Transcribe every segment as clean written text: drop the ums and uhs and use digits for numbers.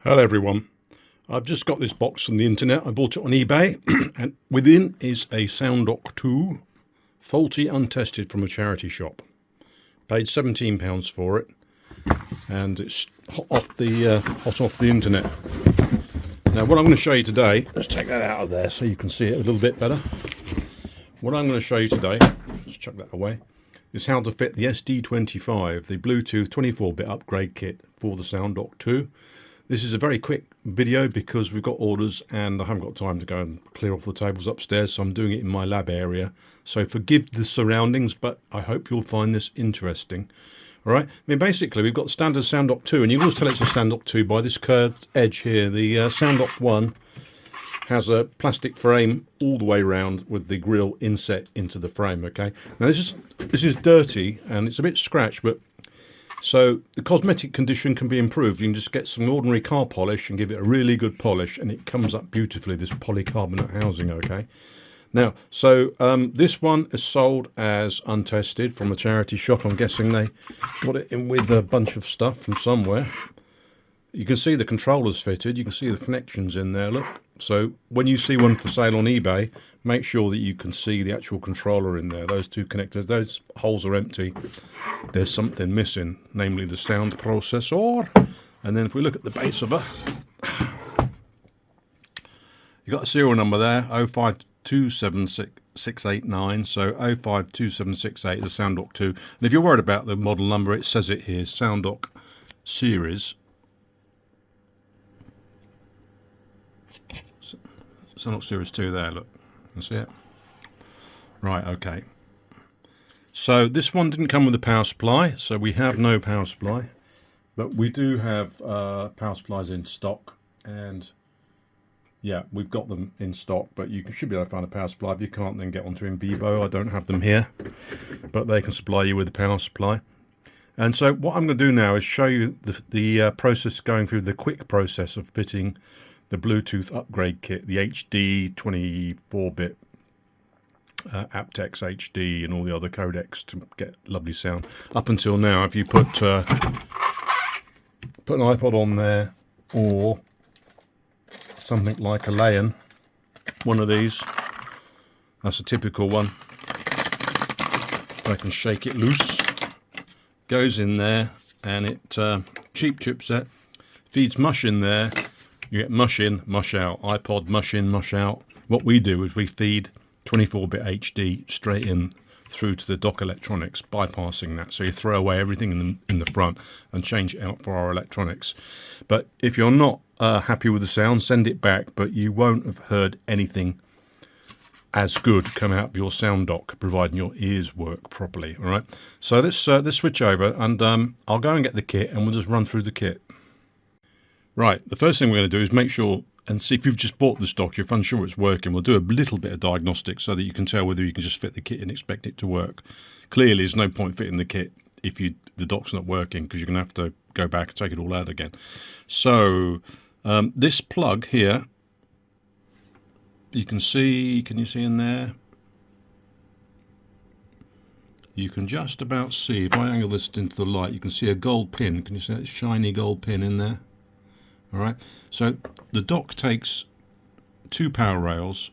Hello everyone, I've just got this box from the internet. I bought it on eBay and within is a SoundDocK 2 faulty untested from a charity shop. Paid £17 for it and it's hot off the internet. Now what I'm going to show you today, let's take that out of there so you can see it a little bit better. What I'm going to show you today, let's chuck that away, is how to fit the SD25, the Bluetooth 24-bit upgrade kit for the SoundDocK 2. This is a very quick video because we've got orders and I haven't got time to go and clear off the tables upstairs, so I'm doing it in my lab area. So forgive the surroundings, but I hope you'll find this interesting. All right, I mean, basically we've got standard SoundDocK 2, and you can always tell it's a SoundDocK 2 by this curved edge here. The SoundDocK 1 has a plastic frame all the way around with the grill inset into the frame. Okay, now this is dirty and it's a bit scratched, but so the cosmetic condition can be improved. You can just get some ordinary car polish and give it a really good polish and it comes up beautifully, this polycarbonate housing. Okay, now so this one is sold as untested from a charity shop. I'm guessing they got it in with a bunch of stuff from somewhere. You can see the controllers fitted, you can see the connections in there, look. So when you see one for sale on eBay, make sure that you can see the actual controller in there. Those two connectors, those holes are empty. There's something missing, namely the sound processor. And then if we look at the base of her, you've got a serial number there, 0527689. So 052768 is a SoundDocK 2. And if you're worried about the model number, it says it here, SoundDocK Series. SoundDocK Series II there, look. That's it. Right, okay. So this one didn't come with a power supply, so we have no power supply. But we do have power supplies in stock, and yeah, we've got them in stock, but you should be able to find a power supply. If you can't, then get onto Invivo. I don't have them here, but they can supply you with a power supply. And so what I'm going to do now is show you the process, going through the quick process of fitting the Bluetooth upgrade kit, the HD 24-bit aptX HD and all the other codecs to get lovely sound. Up until now, if you put an iPod on there or something like a Lion, one of these, that's a typical one. I can shake it loose, goes in there, and it cheap chipset feeds mush in there. You get mush in, mush out. iPod, mush in, mush out. What we do is we feed 24-bit HD straight in through to the dock electronics, bypassing that. So you throw away everything in the front and change it out for our electronics. But if you're not happy with the sound, send it back, but you won't have heard anything as good come out of your SoundDocK, providing your ears work properly. All right. So let's switch over, and I'll go and get the kit, and we'll just run through the kit. Right, the first thing we're going to do is make sure and see if you've just bought this dock, you're unsure it's working. We'll do a little bit of diagnostics so that you can tell whether you can just fit the kit and expect it to work. Clearly, there's no point fitting the kit if the dock's not working, because you're going to have to go back and take it all out again. So this plug here, you can see you see in there? You can just about see, if I angle this into the light, you can see a gold pin. Can you see that shiny gold pin in there? All right, so the dock takes two power rails.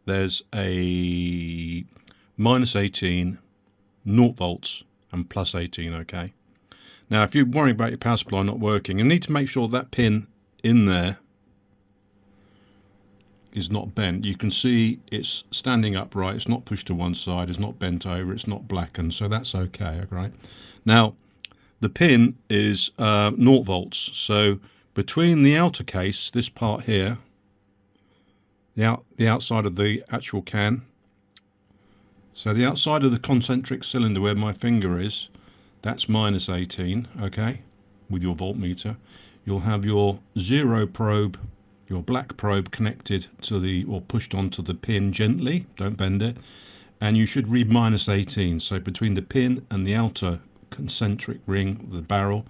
There's a -18, 0 volts, and +18. Okay. Now, if you're worrying about your power supply not working, you need to make sure that pin in there is not bent. You can see it's standing upright. It's not pushed to one side. It's not bent over. It's not blackened. So that's okay. Right. Now, the pin is 0 volts. So between the outer case, this part here, the outside of the actual can, so the outside of the concentric cylinder where my finger is, that's -18, okay, with your voltmeter. You'll have your 0 probe, your black probe, connected to or pushed onto the pin gently, don't bend it, and you should read -18. So between the pin and the outer concentric ring, the barrel,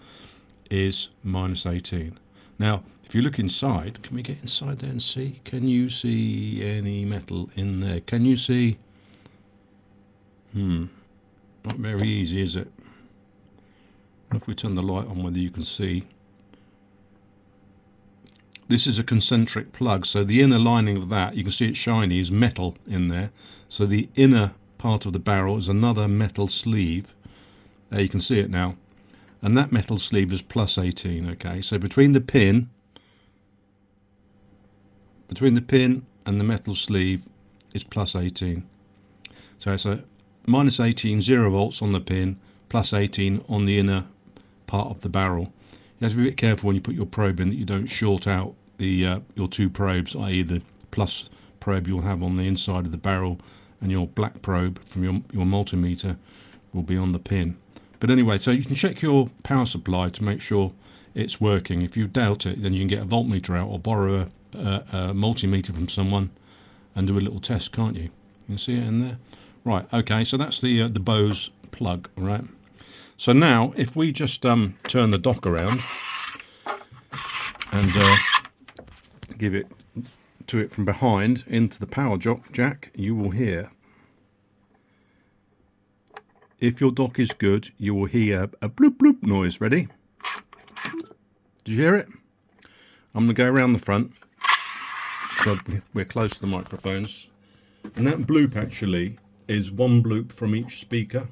is -18. Now, if you look inside, can we get inside there and see? Can you see any metal in there? Can you see? Not very easy, is it? If we turn the light on, whether you can see. this is a concentric plug, so the inner lining of that, you can see it's shiny, is metal in there. So the inner part of the barrel is another metal sleeve. There, you can see it now. And that metal sleeve is plus 18, okay? So between the pin and the metal sleeve is plus 18. So it's a minus 18, 0 volts on the pin, plus 18 on the inner part of the barrel. You have to be a bit careful when you put your probe in that you don't short out the your two probes, i.e. the plus probe you'll have on the inside of the barrel and your black probe from your multimeter will be on the pin. But anyway, so you can check your power supply to make sure it's working. If you doubt it, then you can get a voltmeter out or borrow a multimeter from someone and do a little test, can't you? You can see it in there. Right, okay, so that's the Bose plug, all right? So now, if we just turn the dock around and give it to it from behind into the power jack, you will hear, if your dock is good, you will hear a bloop bloop noise. Ready? Did you hear it? I'm going to go around the front, so we're close to the microphones. And that bloop actually is one bloop from each speaker.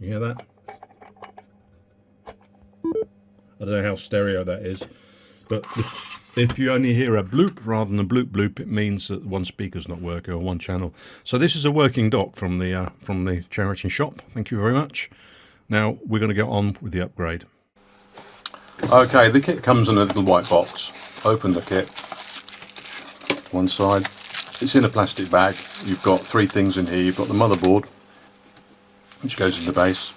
You hear that? I don't know how stereo that is, but if you only hear a bloop rather than a bloop bloop, it means that one speaker's not working or one channel. So this is a working dock from the charity shop. Thank you very much. Now we're going to get on with the upgrade. Okay, the kit comes in a little white box. Open the kit. One side. It's in a plastic bag. You've got three things in here. You've got the motherboard, which goes in the base.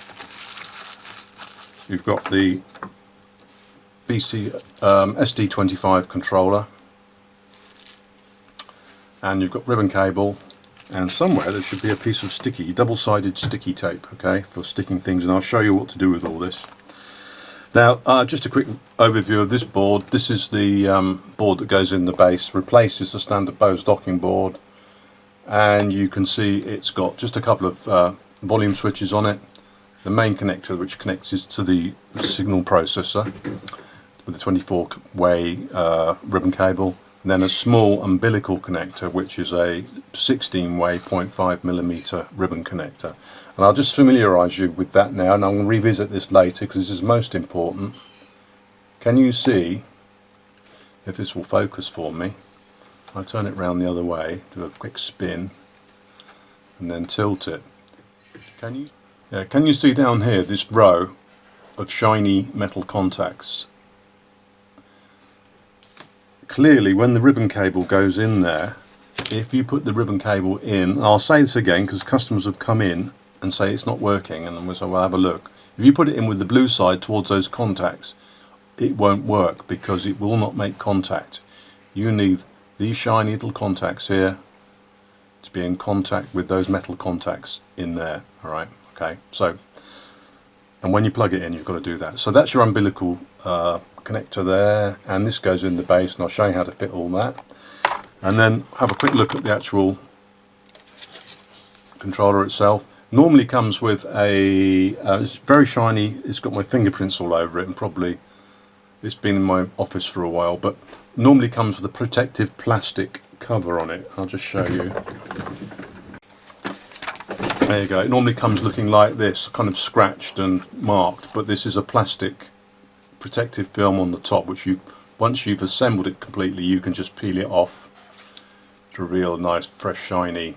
You've got the SD25 controller, and you've got ribbon cable, and somewhere there should be a piece of double-sided sticky tape, okay, for sticking things, and I'll show you what to do with all this. Now, just a quick overview of this board. This is the board that goes in the base, replaces the standard Bose docking board, and you can see it's got just a couple of volume switches on it, the main connector which connects is to the signal processor with a 24-way ribbon cable, and then a small umbilical connector which is a 16-way 0.5mm ribbon connector. And I'll just familiarise you with that now, and I'm going to revisit this later because this is most important. Can you see, if this will focus for me, I'll turn it round the other way, do a quick spin and then tilt it. Can you see down here this row of shiny metal contacts? Clearly when the ribbon cable goes in there, if you put the ribbon cable in, I'll say this again because customers have come in and say it's not working, and we'll say, well, have a look. If you put it in with the blue side towards those contacts, it won't work because it will not make contact. You need these shiny little contacts here to be in contact with those metal contacts in there. Alright, okay, so, and when you plug it in, you've got to do that. So that's your umbilical connector there, and this goes in the base, and I'll show you how to fit all that. And then have a quick look at the actual controller itself. Normally comes with a, it's very shiny, it's got my fingerprints all over it, and probably it's been in my office for a while, but normally comes with a protective plastic cover on it. I'll just show you. There you go. It normally comes looking like this, kind of scratched and marked, but this is a plastic protective film on the top, which you, once you've assembled it completely, you can just peel it off to reveal a nice, fresh, shiny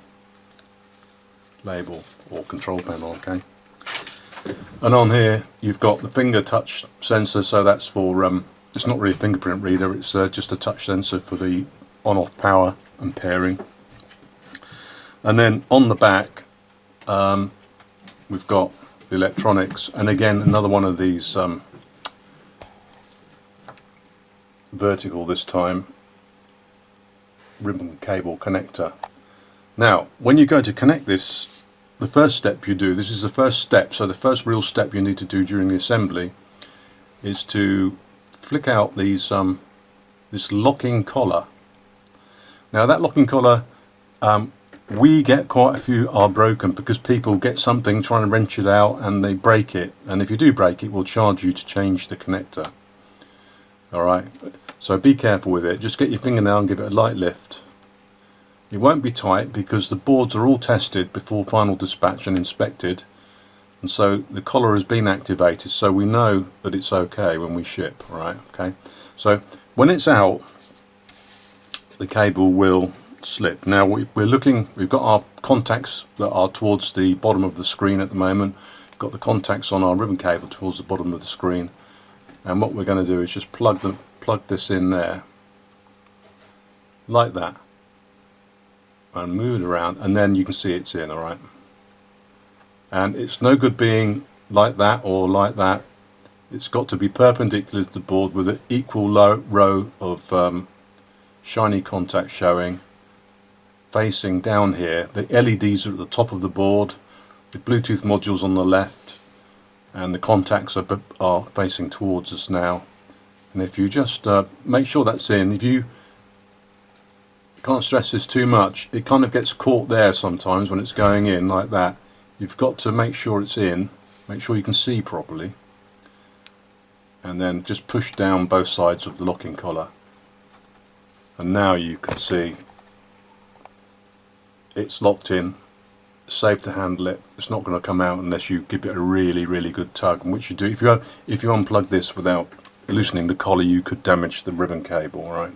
label or control panel. Okay, and on here you've got the finger touch sensor, so that's for it's not really a fingerprint reader, it's just a touch sensor for the on-off power and pairing. And then on the back we've got the electronics, and again another one of these vertical, this time, ribbon cable connector. Now when you go to connect this, the first step you do, this is the first step, so the first real step you need to do during the assembly is to flick out these this locking collar. Now that locking collar, we get quite a few are broken because people get something, trying to wrench it out, and they break it, and if you do break it, we'll charge you to change the connector. Alright, so be careful with it. Just get your fingernail and give it a light lift. It won't be tight because the boards are all tested before final dispatch and inspected, and so the collar has been activated, so we know that it's okay when we ship. Alright, okay. So when it's out, the cable will slip. Now we're looking, we've got our contacts that are towards the bottom of the screen at the moment. We've got the contacts on our ribbon cable towards the bottom of the screen, and what we're going to do is just plug this in there like that and move it around, and then you can see it's in. Alright, and it's no good being like that or like that. It's got to be perpendicular to the board with an equal row of shiny contacts showing, facing down here. The LEDs are at the top of the board, the Bluetooth modules on the left, and the contacts are facing towards us now. And if you just make sure that's in, if you can't stress this too much, it kind of gets caught there sometimes when it's going in like that. You've got to make sure it's in, make sure you can see properly, and then just push down both sides of the locking collar. And now you can see it's locked in, safe to handle it. It's not going to come out unless you give it a really good tug, and which you do. If you unplug this without loosening the collar, you could damage the ribbon cable. Right,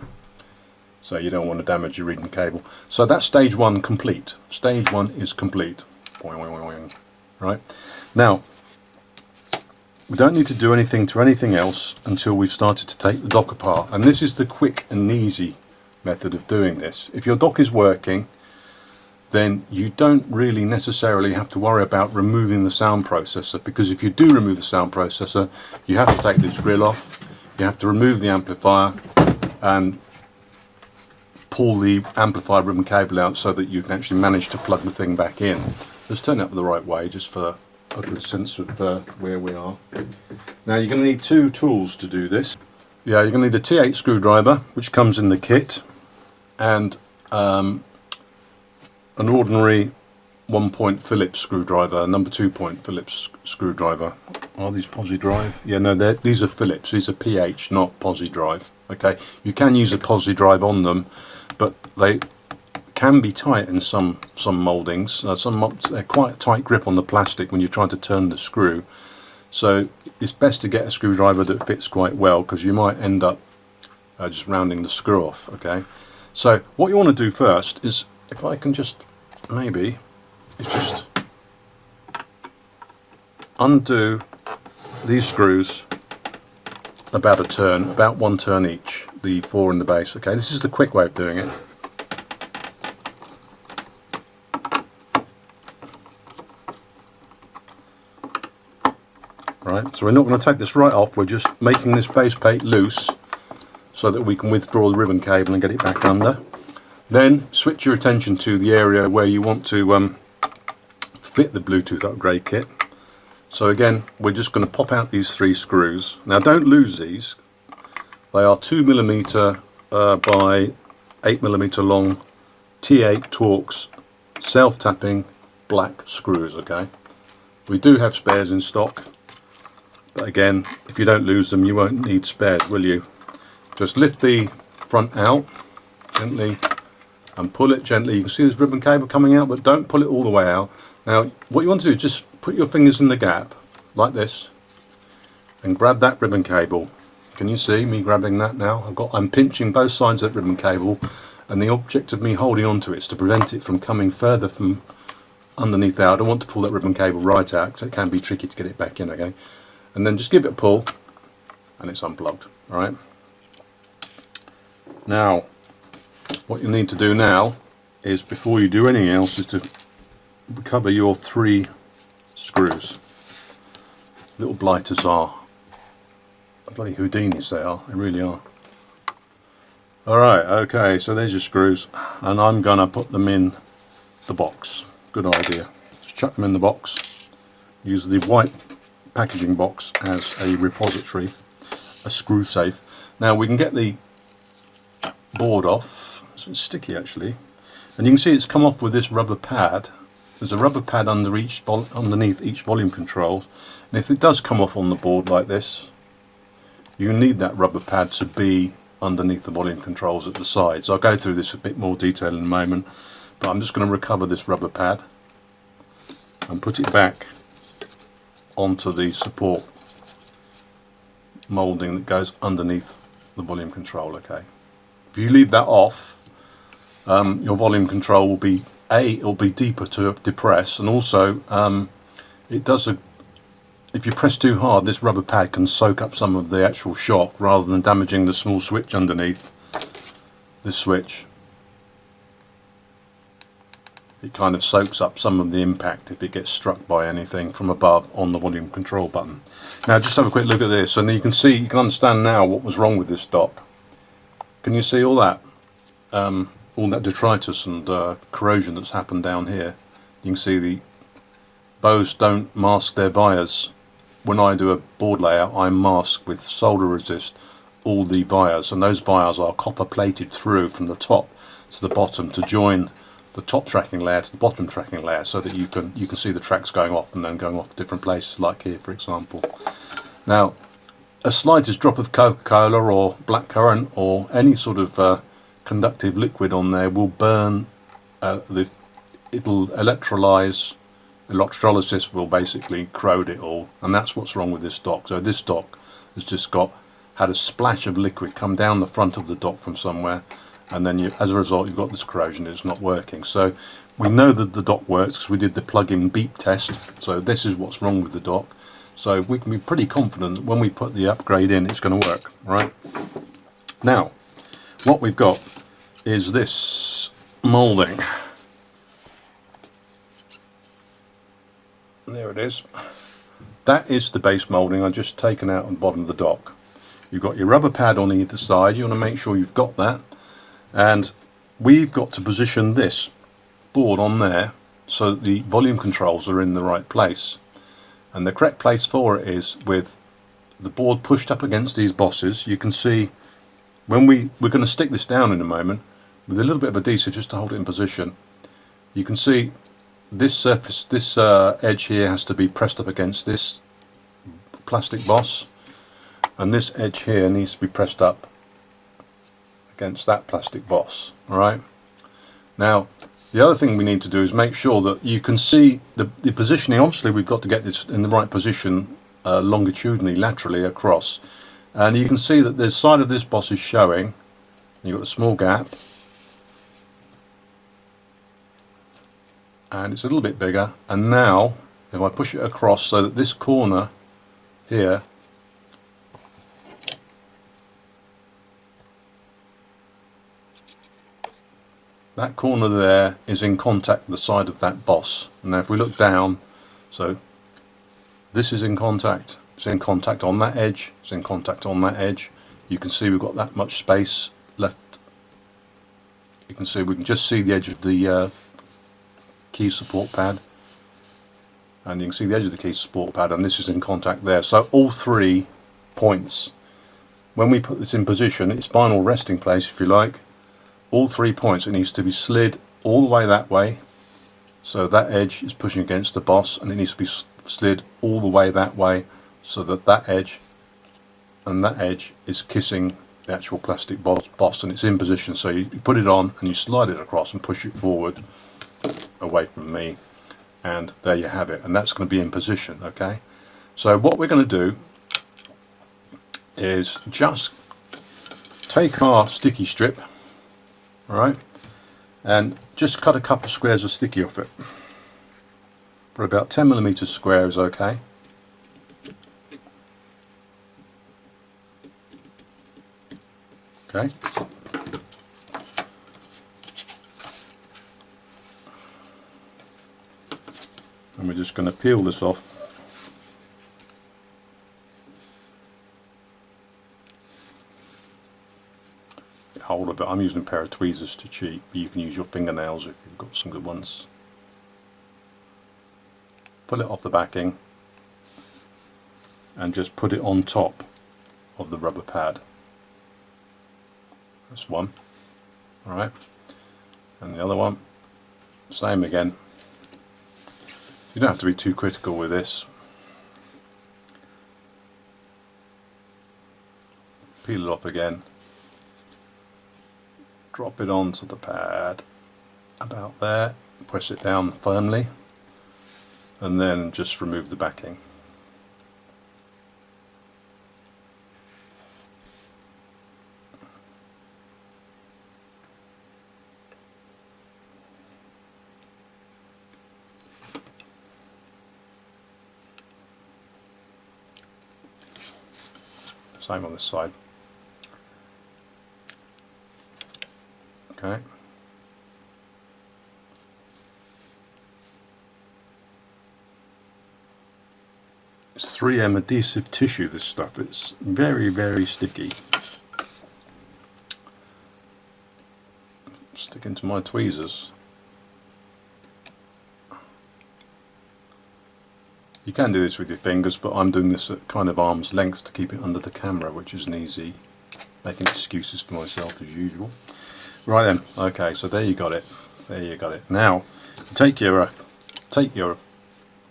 so you don't want to damage your ribbon cable. So that's stage one complete. Stage one is complete. Right, now we don't need to do anything to anything else until we've started to take the dock apart, and this is the quick and easy method of doing this. If your dock is working, then you don't really necessarily have to worry about removing the sound processor, because if you do remove the sound processor, you have to take this grill off, you have to remove the amplifier and pull the amplifier ribbon cable out so that you can actually manage to plug the thing back in. Let's turn it up the right way just for a good sense of where we are. Now you're going to need two tools to do this. Yeah, you're going to need a T8 screwdriver, which comes in the kit, and an ordinary 1-point Phillips screwdriver, number 2-point Phillips screwdriver. Are these Posi drive? Yeah, no, these are Phillips. These are PH, not Posi drive. Okay, you can use a Posi drive on them, but they can be tight in some mouldings. They're quite a tight grip on the plastic when you're trying to turn the screw. So it's best to get a screwdriver that fits quite well, because you might end up just rounding the screw off. Okay, so what you want to do first is, if I can just maybe, it's just undo these screws about a turn, about 1 turn each, the 4 and the base. Okay, this is the quick way of doing it. Right, so we're not going to take this right off, we're just making this base plate loose so that we can withdraw the ribbon cable and get it back under. Then switch your attention to the area where you want to fit the Bluetooth upgrade kit. So again, we're just going to pop out these 3 screws. Now don't lose these. They are 2mm by 8mm long T8 Torx self-tapping black screws. Okay, we do have spares in stock, but again, if you don't lose them, you won't need spares, will you? Just lift the front out gently and pull it gently. You can see this ribbon cable coming out, but don't pull it all the way out. Now what you want to do is just put your fingers in the gap like this and grab that ribbon cable. Can you see me grabbing that now? I'm pinching both sides of that ribbon cable, and the object of me holding on to it is to prevent it from coming further from underneath there. I don't want to pull that ribbon cable right out because it can be tricky to get it back in. Okay, and then just give it a pull and it's unplugged. Alright, now what you need to do now is, before you do anything else, is to recover your 3 screws. Little blighters are bloody Houdinis, they are, they really are. Alright, okay, so there's your screws, and I'm gonna put them in the box. Good idea. Just chuck them in the box. Use the white packaging box as a repository, a screw safe. Now we can get the board off. So it's sticky actually, and you can see it's come off with this rubber pad. There's a rubber pad underneath each volume control, and if it does come off on the board like this, you need that rubber pad to be underneath the volume controls at the sides. I'll go through this a bit more detail in a moment, but I'm just going to recover this rubber pad and put it back onto the support moulding that goes underneath the volume control. Okay, if you leave that off, your volume control will be it'll be deeper to depress, and also it does if you press too hard, this rubber pad can soak up some of the actual shock rather than damaging the small switch underneath this switch. It kind of soaks up some of the impact if it gets struck by anything from above on the volume control button. Now just have a quick look at this, and you can understand now what was wrong with this dock. Can you see all that? All that detritus and corrosion that's happened down here. You can see the Bose don't mask their vias. When I do a board layout, I mask with solder resist all the vias, and those vias are copper plated through from the top to the bottom to join the top tracking layer to the bottom tracking layer, so that you can see the tracks going off and then going off to different places, like here for example. Now a slightest drop of Coca-Cola or blackcurrant or any sort of conductive liquid on there will burn, it'll electrolysis will basically corrode it all, and that's what's wrong with this dock. So this dock has just had a splash of liquid come down the front of the dock from somewhere, and then as a result you've got this corrosion. It's not working. So we know that the dock works because we did the plug-in beep test. So this is what's wrong with the dock. So we can be pretty confident that when we put the upgrade in, it's going to work. Right now, what we've got is this moulding. There it is. That is the base moulding I just taken out on the bottom of the dock. You've got your rubber pad on either side. You want to make sure you've got that, and we've got to position this board on there so that the volume controls are in the right place. And the correct place for it is with the board pushed up against these bosses. You can see when we're going to stick this down in a moment with a little bit of adhesive just to hold it in position. You can see this surface, this edge here has to be pressed up against this plastic boss, and this edge here needs to be pressed up against that plastic boss. Alright, now the other thing we need to do is make sure that you can see the positioning. Obviously we've got to get this in the right position longitudinally, laterally across, and you can see that the side of this boss is showing. You've got a small gap, and it's a little bit bigger. And now if I push it across so that this corner here that corner there is in contact with the side of that boss. And now if we look down, so this is in contact, it's in contact on that edge, it's in contact on that edge. You can see we've got that much space left. You can see, we can just see the edge of the key support pad, and you can see the edge of the key support pad, and this is in contact there. So all 3 points, when we put this in position, its final resting place if you like, all 3 points, it needs to be slid all the way that way, so that edge is pushing against the boss, and it needs to be slid all the way that way so that that edge and that edge is kissing the actual plastic boss, and it's in position. So you put it on and you slide it across and push it forward away from me, and there you have it, and that's going to be in position. Okay, so what we're going to do is just take our sticky strip, alright, and just cut a couple of squares of sticky off it. For about 10mm square is okay. Okay. And we're just going to peel this off. Hold of it. I'm using a pair of tweezers to cheat, but you can use your fingernails if you've got some good ones. Pull it off the backing and just put it on top of the rubber pad. That's one. Alright, and the other one, same again. You don't have to be too critical with this. peel it off again, drop it onto the pad about there, press it down firmly, and then just remove the backing. Same on this side. Okay. It's 3M adhesive tissue, this stuff. It's very, very sticky. Sticking to my tweezers. You can do this with your fingers, but I'm doing this at kind of arm's length to keep it under the camera, which isn't easy. Making excuses for myself as usual. Right then, okay, so there you got it. There you got it. Now, take your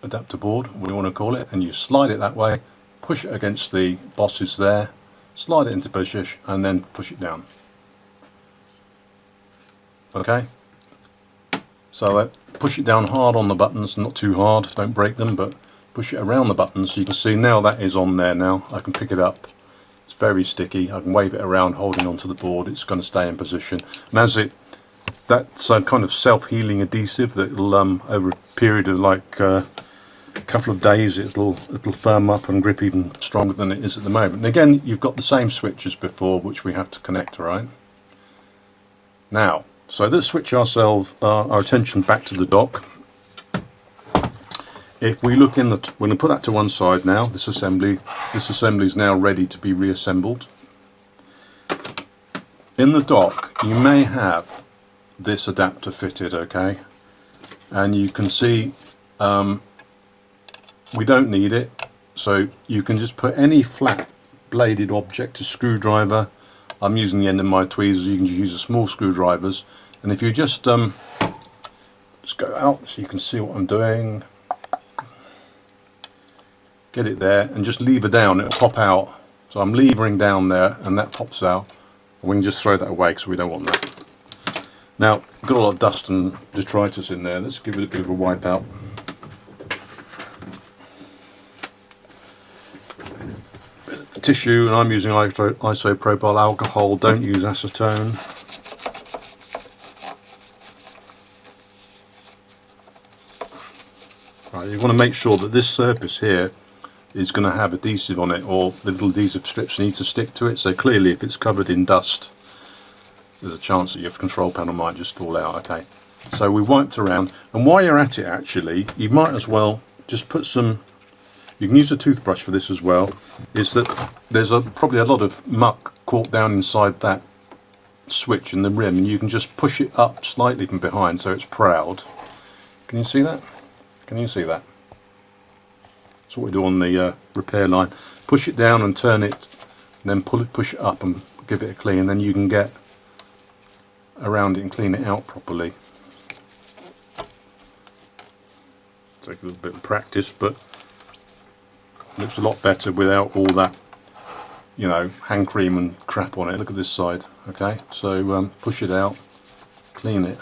adapter board, what do you want to call it, and you slide it that way, push it against the bosses there, slide it into position, and then push it down. Okay? So push it down hard on the buttons, not too hard, don't break them, but push it around the buttons so you can see now that is on there now. I can pick it up. It's very sticky. I can wave it around holding onto the board. It's going to stay in position. And as that's a kind of self-healing adhesive that will over a period of like a couple of days it'll firm up and grip even stronger than it is at the moment. And again, you've got the same switch as before, which we have to connect, right? Now, so let's switch ourselves our attention back to the dock. If we look in the, we're going to put that to one side now. This assembly is now ready to be reassembled. In the dock, you may have this adapter fitted, okay, and you can see we don't need it, so you can just put any flat bladed object, a screwdriver. I'm using the end of my tweezers. You can just use a small screwdrivers, and if you just go out so you can see what I'm doing. Get it there and just lever down, it'll pop out. So I'm levering down there and that pops out. And we can just throw that away because we don't want that. Now, we've got a lot of dust and detritus in there. Let's give it a bit of a wipe out. Tissue, and I'm using isopropyl alcohol, don't use acetone. Right, you want to make sure that this surface here is going to have adhesive on it, or the little adhesive strips need to stick to it. So clearly if it's covered in dust, there's a chance that your control panel might just fall out. Okay, so we wiped around, and while you're at it actually, you might as well just put some, you can use a toothbrush for this as well, is that there's probably a lot of muck caught down inside that switch in the rim, and you can just push it up slightly from behind so it's proud. Can you see that? Can you see that? That's what we do on the repair line. Push it down and turn it, and then push it up and give it a clean, and then you can get around it and clean it out properly. Take a little bit of practice, but it looks a lot better without all that, you know, hand cream and crap on it. Look at this side. Okay, so push it out, clean it,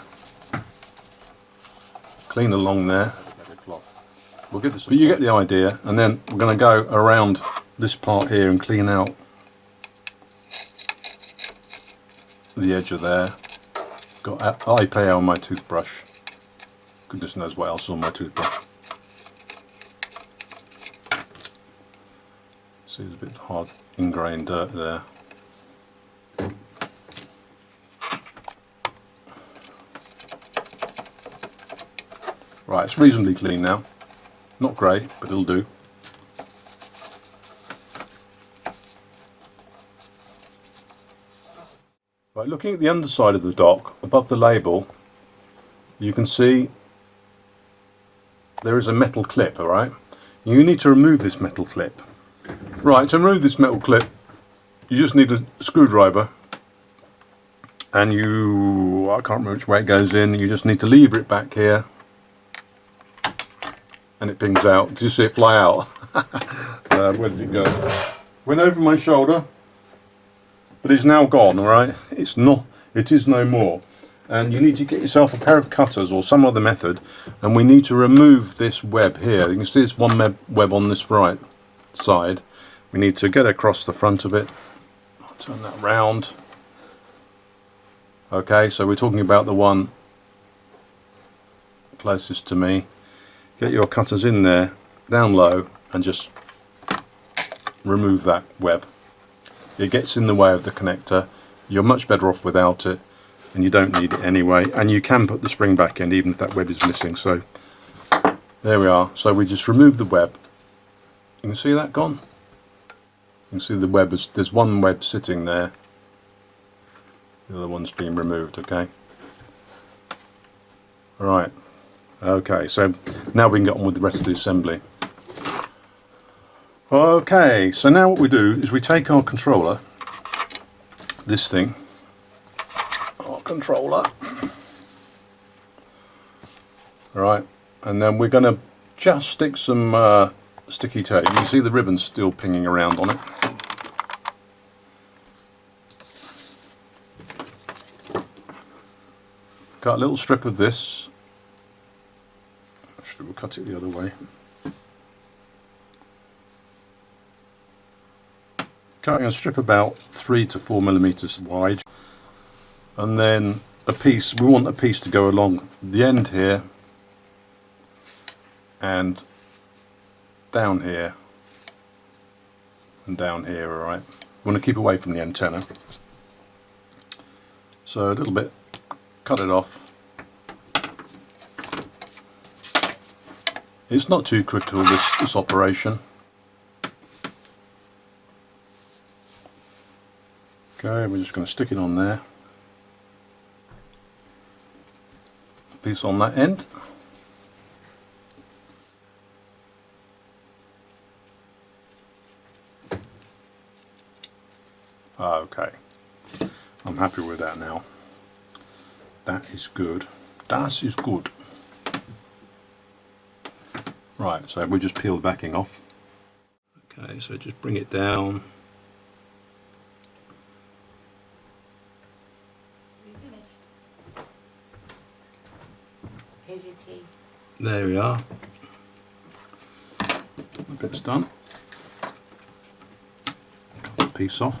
clean along there. We'll give this, but you get the idea. And then we're going to go around this part here and clean out the edge of there. Got IPA on my toothbrush. Goodness knows what else is on my toothbrush. See, there's a bit of hard ingrained dirt there. Right, it's reasonably clean now. Not great, but it'll do. Right, looking at the underside of the dock, above the label, you can see there is a metal clip, alright? You need to remove this metal clip. Right, to remove this metal clip, you just need a screwdriver, and I can't remember which way it goes in, you just need to lever it back here, and it pings out. Did you see it fly out? Where did it go? Went over my shoulder. but it's now gone, all right? It's not, it is no more. And you need to get yourself a pair of cutters or some other method, and we need to remove this web here. You can see this one web on this right side. We need to get across the front of it. I'll turn that round. Okay, so we're talking about the one closest to me. Get your cutters in there, down low, and just remove that web. It gets in the way of the connector. You're much better off without it, and you don't need it anyway. And you can put the spring back in even if that web is missing. So there we are. So we just remove the web. You can see that gone. You can see the web is, there's one web sitting there. The other one's been removed. Okay. All right. Okay. So now we can get on with the rest of the assembly. Okay, so now what we do is we take our controller, this thing, our controller, right, and then we're going to just stick some sticky tape. You can see the ribbon's still pinging around on it. Cut a little strip of this. Actually, we'll cut it the other way. Cutting a strip about 3 to 4 millimeters wide, and then a piece, we want a piece to go along the end here and down here and down here, alright. We want to keep away from the antenna. So a little bit, cut it off. It's not too critical, this operation. Okay, we're just going to stick it on there. Piece on that end. Okay, I'm happy with that now. That is good. That is good. Right, so we just peel the backing off. Okay, so just bring it down. Here's your tea. There we are. A bit's done. Cut the piece off.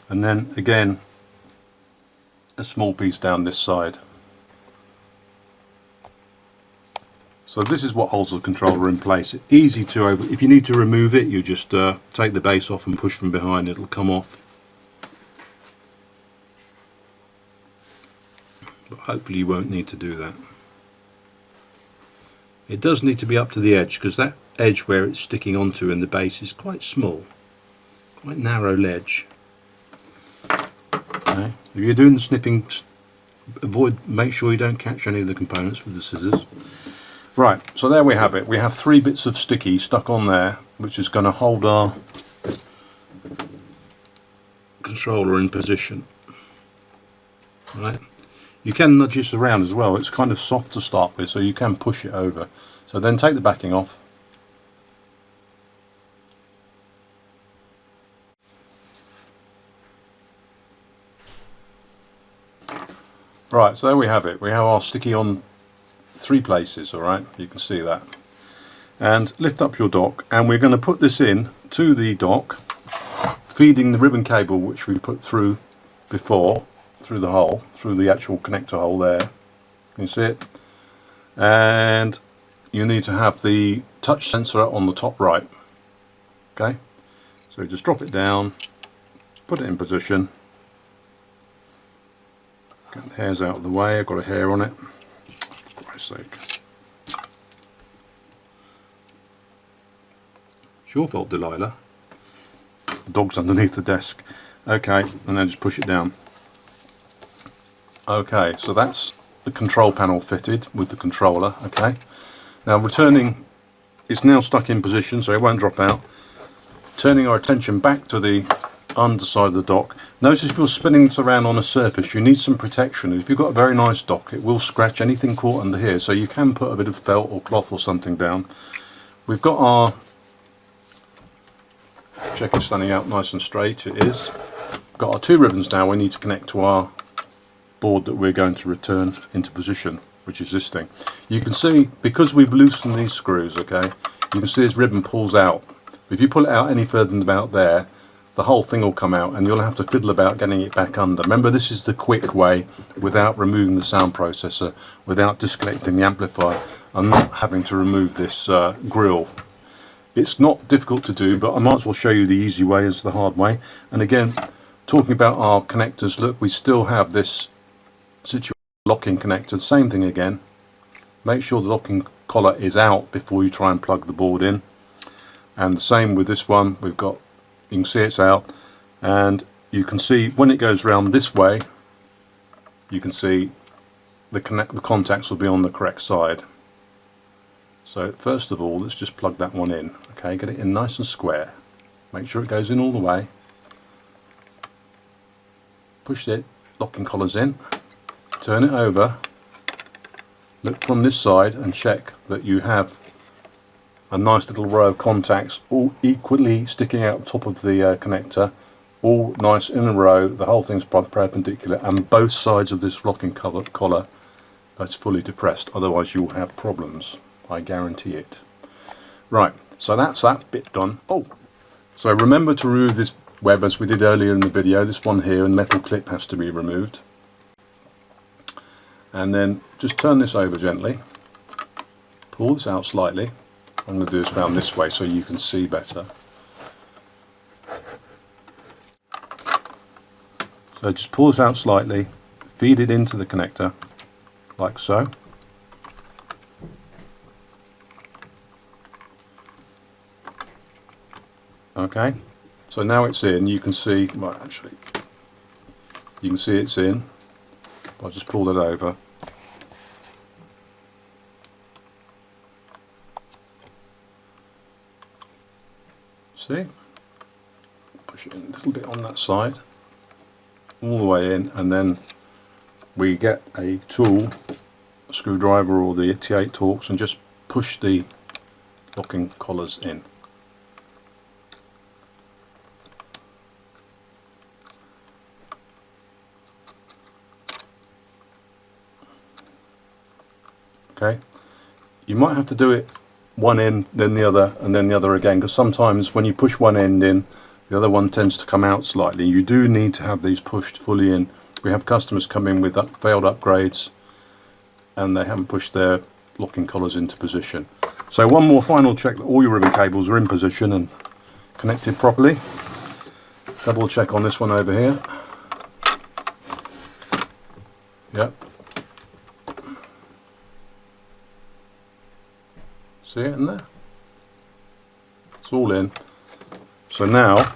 And then again, a small piece down this side. So this is what holds the controller in place. It's easy to, if you need to remove it, you just take the base off and push from behind, it'll come off. But hopefully you won't need to do that. It does need to be up to the edge, because that edge where it's sticking onto in the base is quite small, quite narrow ledge. Okay. If you're doing the snipping, make sure you don't catch any of the components with the scissors. Right, so there we have it. We have 3 bits of sticky stuck on there, which is going to hold our controller in position. Right. You can nudge this around as well. It's kind of soft to start with, so you can push it over. So then take the backing off. Right, so there we have it. We have our sticky on 3 places, alright? You can see that. And lift up your dock, and we're going to put this in to the dock, feeding the ribbon cable which we put through before, through the hole, through the actual connector hole there. Can you see it? And you need to have the touch sensor on the top right. Okay, so just drop it down, put it in position. Get the hairs out of the way. I've got a hair on it, for Christ's sake. It's your fault, Delilah. The dog's underneath the desk. Okay, and then just push it down. Okay, so that's the control panel fitted with the controller. Okay, now returning, it's now stuck in position so it won't drop out. Turning our attention back to the underside of the dock. Notice if you're spinning this around on a surface, you need some protection. If you've got a very nice dock, it will scratch anything caught under here, so you can put a bit of felt or cloth or something down. We've got our check it's standing out nice and straight. It is. Got our 2 ribbons now we need to connect to our board that we're going to return into position, which is this thing. You can see, because we've loosened these screws, okay, you can see this ribbon pulls out. If you pull it out any further than about there, the whole thing will come out and you'll have to fiddle about getting it back under. Remember, this is the quick way, without removing the sound processor, without disconnecting the amplifier, and not having to remove this grill. It's not difficult to do, but I might as well show you the easy way as the hard way. And again, talking about our connectors, look, we still have this locking connector. Same thing again. Make sure the locking collar is out before you try and plug the board in. And the same with this one. We've got, you can see it's out, and you can see when it goes round this way, you can see the contacts will be on the correct side. So first of all, let's just plug that one in. Okay, get it in nice and square. Make sure it goes in all the way. Push the locking collars in. Turn it over. Look from this side and check that you have a nice little row of contacts all equally sticking out top of the connector, all nice in a row. The whole thing's perpendicular, and both sides of this locking collar is fully depressed, otherwise you'll have problems, I guarantee it. Right, so that's that bit done. Oh, so remember to remove this web as we did earlier in the video. This one here, and metal clip has to be removed. And then just turn this over gently, pull this out slightly. I'm going to do this round this way so you can see better. So just pull this out slightly, feed it into the connector, like so. Okay, so now it's in. You can see, well, actually, you can see it's in. I'll just pull that over. See? Push it in a little bit on that side, all the way in, and then we get a tool, a screwdriver or the T8 Torx, and just push the locking collars in. Okay, you might have to do it one end, then the other, and then the other again, because sometimes when you push one end in, the other one tends to come out slightly. You do need to have these pushed fully in. We have customers come in with failed upgrades and they haven't pushed their locking collars into position. So one more final check that all your ribbon cables are in position and connected properly. Double check on this one over here. Yep. See it in there? It's all in. So now,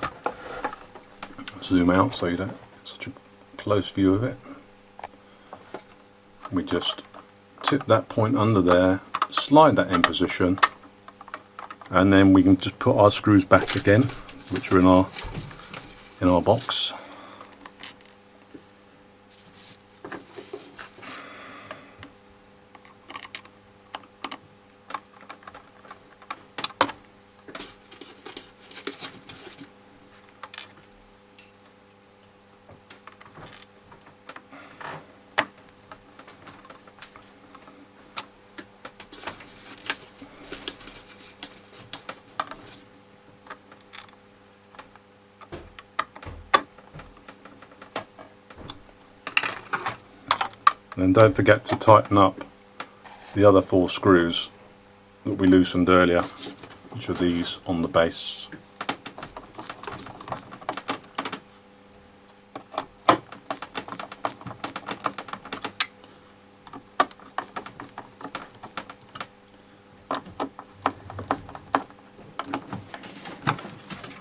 zoom out so you don't get such a close view of it. We just tip that point under there, slide that in position, and then we can just put our screws back again, which are in our box. And don't forget to tighten up the other 4 screws that we loosened earlier, which are these on the base.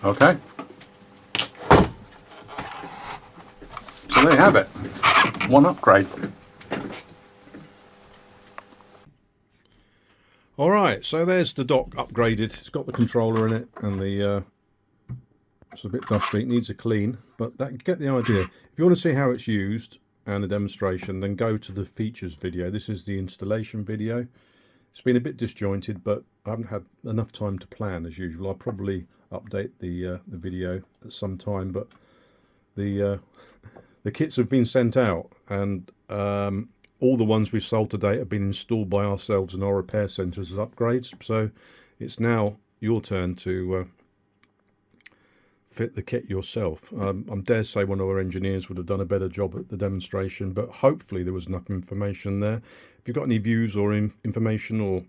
Okay, so there you have it, one upgrade. Alright, so there's the dock upgraded. It's got the controller in it, and the it's a bit dusty, it needs a clean, but that, get the idea. If you want to see how it's used and a demonstration, then go to the features video. This is the installation video. It's been a bit disjointed, but I haven't had enough time to plan as usual. I probably update the video at some time. But the kits have been sent out, and all the ones we've sold to date have been installed by ourselves in our repair centres as upgrades. So it's now your turn to fit the kit yourself. I dare say one of our engineers would have done a better job at the demonstration, but hopefully there was enough information there. If you've got any views or information or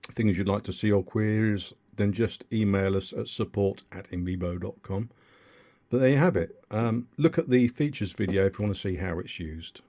things you'd like to see or queries, then just email us at support@invibo.com. But there you have it. Look at the features video if you want to see how it's used.